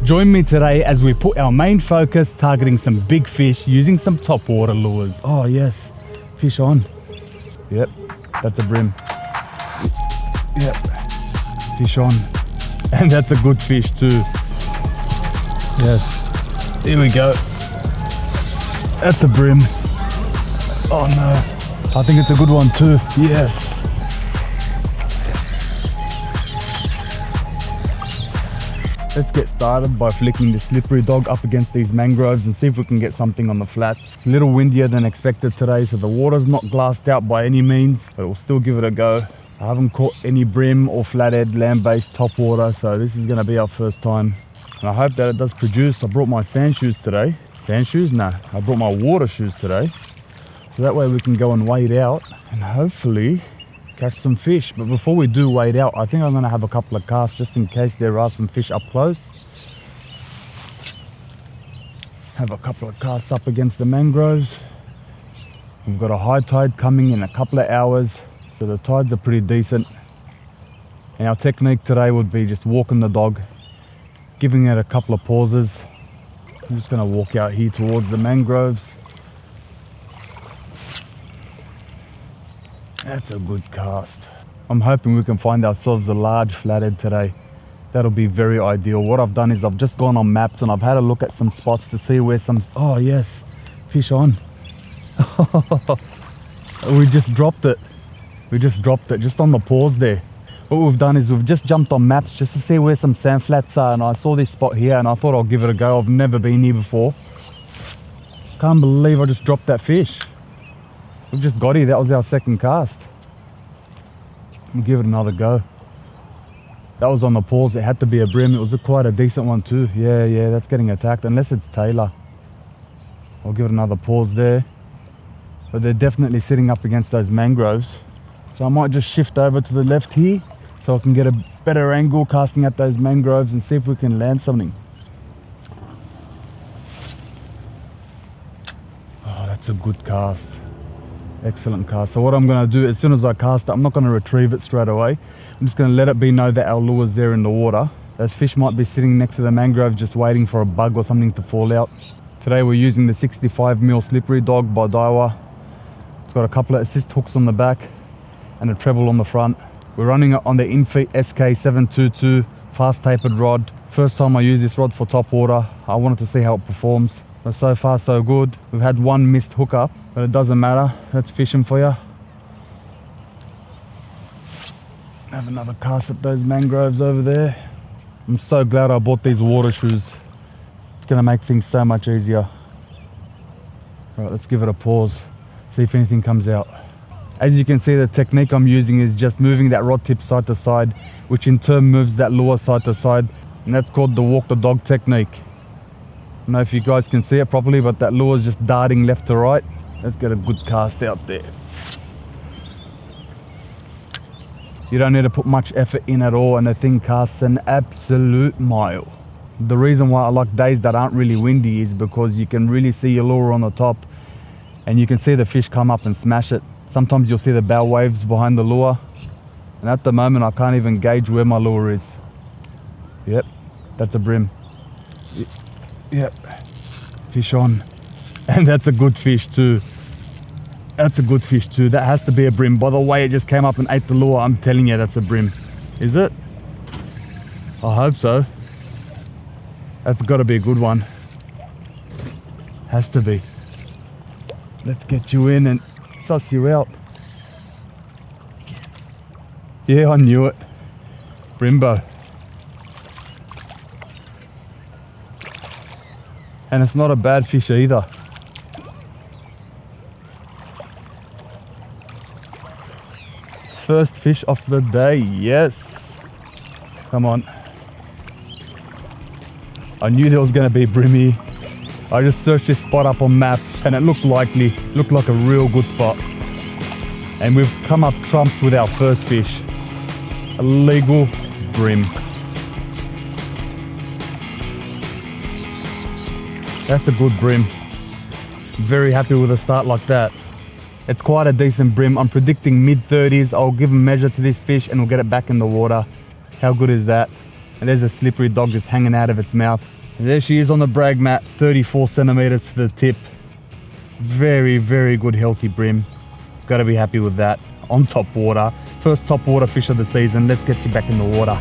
Join me today as we put our main focus targeting some big fish using some top water lures. Oh yes, fish on. Yep, that's a brim. Yep, fish on. And that's a good fish too. Yes, here we go. That's a brim. Oh no, I think it's a good one too. Yes. Let's get started by flicking the slippery dog up against these mangroves and see if we can get something on the flats. It's a little windier than expected today, so the water's not glassed out by any means, but we'll still give it a go. I haven't caught any brim or flathead land-based top water, so this is going to be our first time. And I hope that it does produce. I brought my sand shoes today. Sand shoes? Nah, I brought my water shoes today. So that way we can go and wade out and hopefully catch some fish. But before we do wade out, I think I'm going to have a couple of casts just in case there are some fish up close. Have a couple of casts up against the mangroves. We've got a high tide coming in a couple of hours, so the tides are pretty decent. And our technique today would be just walking the dog, giving it a couple of pauses. I'm just going to walk out here towards the mangroves. That's a good cast. I'm hoping we can find ourselves a large flathead today. That'll be very ideal. What I've done is I've just gone on maps and I've had a look at some spots to see where some... Oh yes, fish on. We just dropped it. We just dropped it just on the pause there. What we've done is we've just jumped on maps just to see where some sand flats are, and I saw this spot here and I thought I'll give it a go. I've never been here before. Can't believe I just dropped that fish. We've just got here. That was our second cast. We'll give it another go. That was on the pause. It had to be a brim. It was quite a decent one too. Yeah, that's getting attacked unless it's Taylor. I'll give it another pause there. But they're definitely sitting up against those mangroves. So I might just shift over to the left here so I can get a better angle casting at those mangroves and see if we can land something. Oh, that's a good cast. Excellent cast. So what I'm going to do, as soon as I cast it, I'm not going to retrieve it straight away. I'm just going to let it be know that our lure's there in the water. Those fish might be sitting next to the mangrove just waiting for a bug or something to fall out. Today we're using the 65mm slippery dog by Daiwa. It's got a couple of assist hooks on the back and a treble on the front. We're running it on the Infeet SK722 fast tapered rod. First time I use this rod for top water. I wanted to see how it performs. But so far so good. We've had one missed hookup, but it doesn't matter. That's fishing for you. Have another cast at those mangroves over there. I'm so glad I bought these water shoes. It's going to make things so much easier. Right, let's give it a pause. See if anything comes out. As you can see, the technique I'm using is just moving that rod tip side to side, which in turn moves that lure side to side. And that's called the walk the dog technique. I don't know if you guys can see it properly, but that lure is just darting left to right. Let's get a good cast out there. You don't need to put much effort in at all, and the thing casts an absolute mile. The reason why I like days that aren't really windy is because you can really see your lure on the top and you can see the fish come up and smash it. Sometimes you'll see the bow waves behind the lure, and at the moment I can't even gauge where my lure is. Yep, that's a brim. Yep, fish on. And that's a good fish too. That's a good fish too. That has to be a brim. By the way, it just came up and ate the lure. I'm telling you, that's a brim. Is it? I hope so. That's got to be a good one. Has to be. Let's get you in and suss you out. Yeah, I knew it. Brimbo. And it's not a bad fish either. First fish of the day, yes. Come on. I knew there was going to be brimmy. I just searched this spot up on maps and it looked likely, looked like a real good spot. And we've come up trumps with our first fish. A legal brim. That's a good brim. Very happy with a start like that. It's quite a decent brim. I'm predicting mid-30s. I'll give a measure to this fish and we'll get it back in the water. How good is that? And there's a slippery dog just hanging out of its mouth. There she is on the brag mat, 34 centimeters to the tip. Very, very good healthy brim. Gotta be happy with that. On top water. First top water fish of the season. Let's get you back in the water.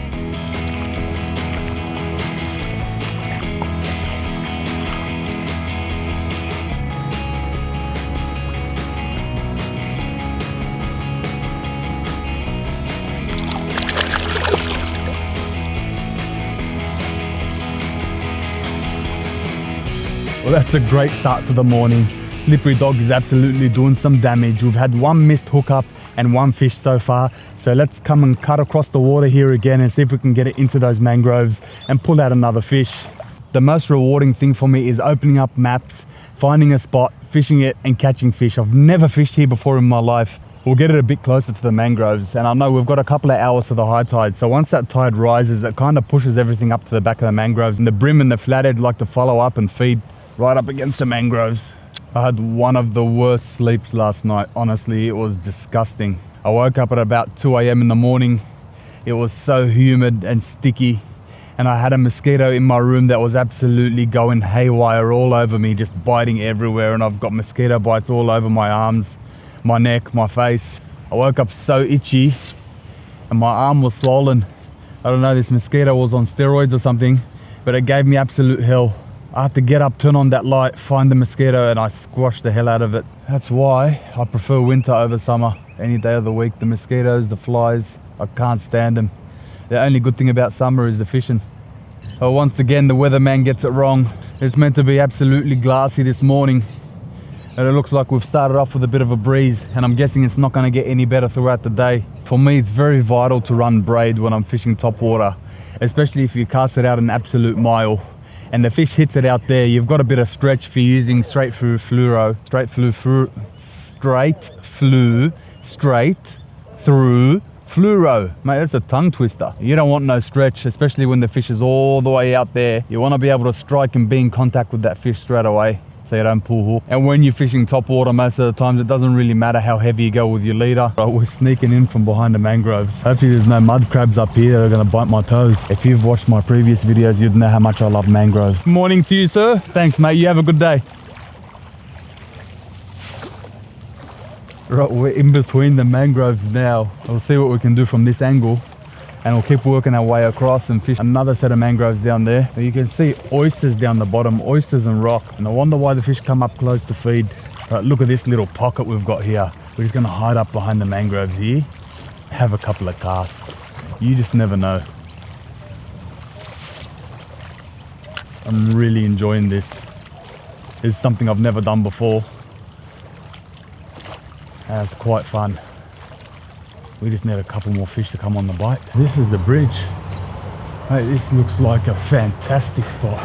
Well, that's a great start to the morning. Slippery Dog is absolutely doing some damage. We've had one missed hookup and one fish so far. So let's come and cut across the water here again and see if we can get it into those mangroves and pull out another fish. The most rewarding thing for me is opening up maps, finding a spot, fishing it and catching fish. I've never fished here before in my life. We'll get it a bit closer to the mangroves, and I know we've got a couple of hours to the high tide, so once that tide rises, it kind of pushes everything up to the back of the mangroves, and the brim and the flathead like to follow up and feed right up against the mangroves. I had one of the worst sleeps last night. Honestly, it was disgusting. I woke up at about 2 a.m. in the morning. It was so humid and sticky, and I had a mosquito in my room that was absolutely going haywire all over me, just biting everywhere, and I've got mosquito bites all over my arms, my neck, my face. I woke up so itchy and my arm was swollen. I don't know, this mosquito was on steroids or something, but it gave me absolute hell. I had to get up, turn on that light, find the mosquito, and I squashed the hell out of it. That's why I prefer winter over summer. Any day of the week, the mosquitoes, the flies, I can't stand them. The only good thing about summer is the fishing. Oh, once again, the weatherman gets it wrong. It's meant to be absolutely glassy this morning, and it looks like we've started off with a bit of a breeze, and I'm guessing it's not going to get any better throughout the day. For me, it's very vital to run braid when I'm fishing top water, especially if you cast it out an absolute mile and the fish hits it out there. You've got a bit of stretch if you're using straight through fluoro, straight through fluoro. Mate, that's a tongue twister. You don't want no stretch, especially when the fish is all the way out there. You want to be able to strike and be in contact with that fish straight away, so you don't pull hook. And when you're fishing top water, most of the times it doesn't really matter how heavy you go with your leader. But we're sneaking in from behind the mangroves. Hopefully there's no mud crabs up here that are going to bite my toes. If you've watched my previous videos, you'd know how much I love mangroves. Morning to you, sir. Thanks, mate. You have a good day. Right, we're in between the mangroves now. We'll see what we can do from this angle, and we'll keep working our way across and fish another set of mangroves down there. You can see oysters down the bottom, oysters and rock, and I wonder why the fish come up close to feed. Right, look at this little pocket we've got here. We're just gonna hide up behind the mangroves here, have a couple of casts. You just never know. I'm really enjoying this. It's something I've never done before. It's quite fun. We just need a couple more fish to come on the bite. This is the bridge. Hey, this looks like a fantastic spot.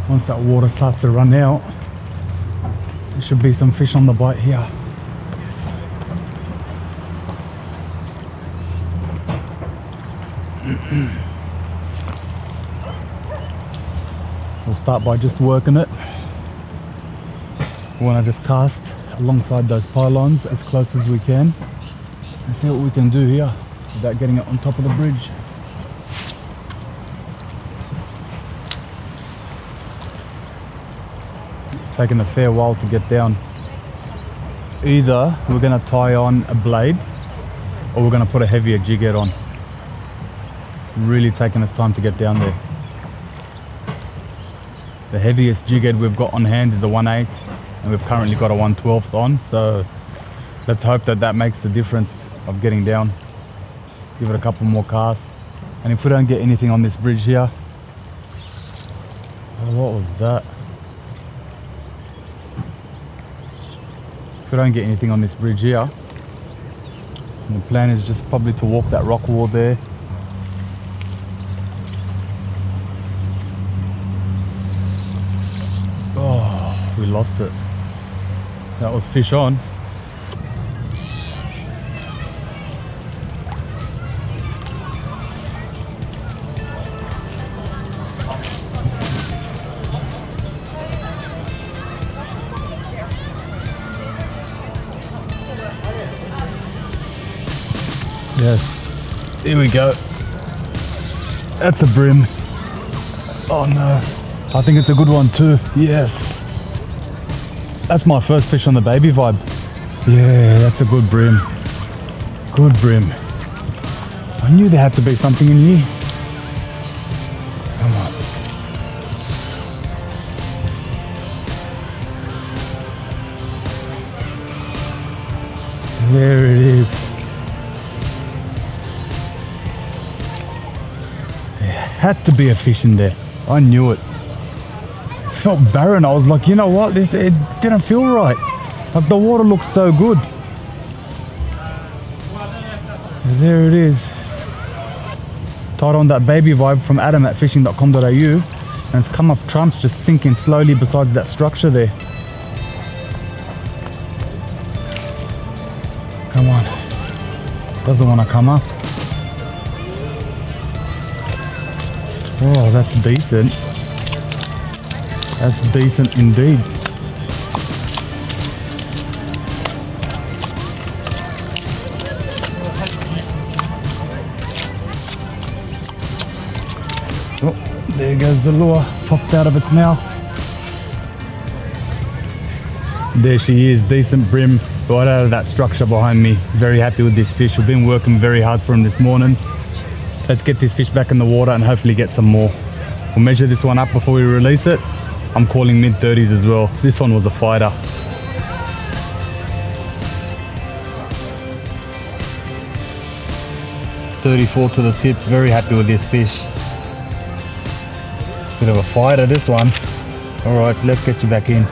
Once that water starts to run out, there should be some fish on the bite here. We'll start by just working it. We want to just cast alongside those pylons as close as we can and see what we can do here without getting it on top of the bridge. Taking a fair while to get down. Either we're going to tie on a blade or we're going to put a heavier jig head on. Really taking us time to get down there. The heaviest jig head we've got on hand is a 1/8, and we've currently got a 1/12 on, so let's hope that that makes the difference of getting down. Give it a couple more casts, and if we don't get anything on this bridge here, oh, what was that? If we don't get anything on this bridge here, the plan is just probably to walk that rock wall there. Oh, we lost it. That was fish on. Yes, here we go. That's a brim. Oh no, I think it's a good one too. Yes. That's my first fish on the baby vibe. Yeah, that's a good brim. Good brim. I knew there had to be something in here. Come on. There it is. There had to be a fish in there. I knew it. Felt barren. I was like, you know what? It didn't feel right. Like the water looks so good. There it is. Tied on that baby vibe from Adam at fishing.com.au, and it's come up trumps, just sinking slowly besides that structure there. Come on. Doesn't want to come up. Oh, that's decent. That's decent indeed. Oh, there goes the lure, popped out of its mouth. There she is, decent brim, right out of that structure behind me. Very happy with this fish. We've been working very hard for him this morning. Let's get this fish back in the water and hopefully get some more. We'll measure this one up before we release it. I'm calling mid-30s as well. This one was a fighter. .34 to the tip. Very happy with this fish. Bit of a fighter, this one. All right, let's get you back in.